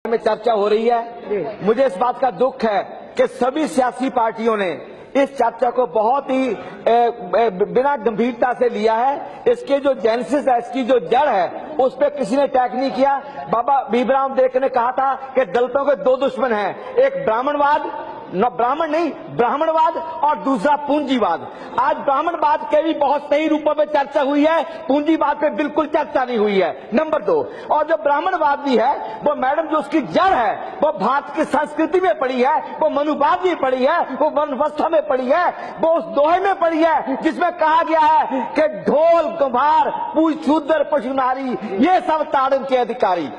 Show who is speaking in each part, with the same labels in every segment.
Speaker 1: में चर्चा हो रही है। मुझे इस बात का दुख है कि सभी सियासी पार्टियों ने इस चर्चा को बहुत ही बिना गंभीरता से लिया है। इसके जो जेनेसिस है, इसकी जो जड़ है, उस पर किसी ने टैग नहीं किया। बाबा भीमराव अम्बेडकर ने कहा था कि दलितों के दो दुश्मन हैं, एक ब्राह्मणवाद, न ब्राह्मण नहीं ब्राह्मणवाद, और दूसरा पूंजीवाद। आज ब्राह्मणवाद के भी बहुत सही रूपों में चर्चा हुई है, पूंजीवाद पे बिल्कुल चर्चा नहीं हुई है। नंबर 2, और जो ब्राह्मणवाद भी है वो मैडम जो उसकी जड़ है वो भारत की संस्कृति में पड़ी है, वो मनुवाद में पड़ी है, वो वर्ण व्यवस्था में पड़ी है, वो उस दोहे में पड़ी है जिसमें कहा गया है कि ढोल कुम्हार पूज शूद्र पशु नारी ये सब ताड़न के अधिकारी।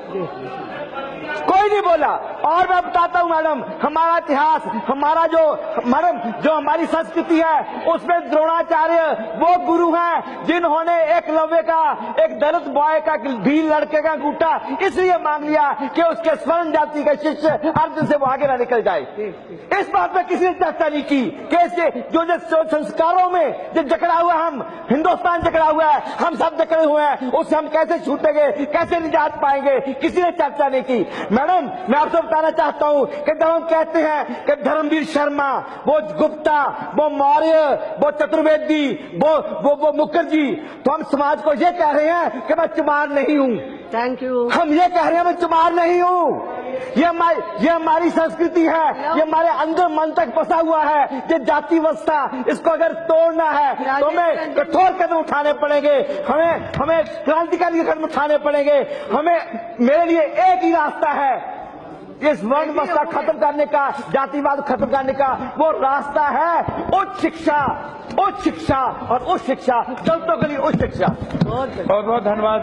Speaker 1: कोई नहीं बोला। और मैं बताता हूं मैडम, हमारा इतिहास, हमारा जो हमारी संस्कृति है, उसमें द्रोणाचार्य वो गुरु हैं जिन्होंने एकलव्य का, एक दलित बॉय का, भी लड़के का अंगूठा इसलिए मांग लिया कि उसके स्वर्ण जाति का शिष्य अर्जुन से वो आगे ना निकल जाए। इस बात में किसी ने चर्चा नहीं की कि जो संस्कारों में जो जकड़ा हुआ, हम हिंदुस्तान जकड़ा हुआ है, हम सब जकड़े हुए हैं, उससे हम कैसे छूटेंगे, कैसे निजात पाएंगे, किसी ने चर्चा नहीं की। मैडम मैं आपसे बताना चाहता हूं कि जब हम कहते हैं कि धर्मवीर शर्मा, वो गुप्ता, वो मौर्य, वो चतुर्वेदी, वो मुखर्जी, तो हम समाज को ये कह रहे हैं कि मैं चमार नहीं हूं।
Speaker 2: Thank you.
Speaker 1: हम ये कह रहे हैं मैं चमार नहीं हूं। ये हमारी संस्कृति है, ये हमारे अंदर मन तक बसा हुआ है कि जाति व्यवस्था, इसको अगर तोड़ना है तो हमें कठोर कदम उठाने पड़ेंगे, हमें क्रांतिकारी कदम उठाने पड़ेंगे। मेरे लिए एक ही रास्ता है, इस वर्ण व्यवस्था खत्म करने का, जातिवाद खत्म करने का। वो रास्ता है उच्च शिक्षा, उच्च शिक्षा और उच्च शिक्षा, दलितों के लिए उच्च शिक्षा।
Speaker 3: बहुत बहुत धन्यवाद।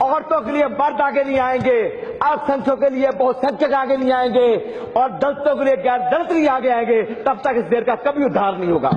Speaker 1: औरतों के लिए मर्द आगे नहीं आएंगे, अल्पसंख्यकों के लिए बहुसंख्यक आगे नहीं आएंगे, और दलितों के लिए गैर दलित नहीं आगे आएंगे, तब तक इस देश का कभी उद्धार नहीं होगा।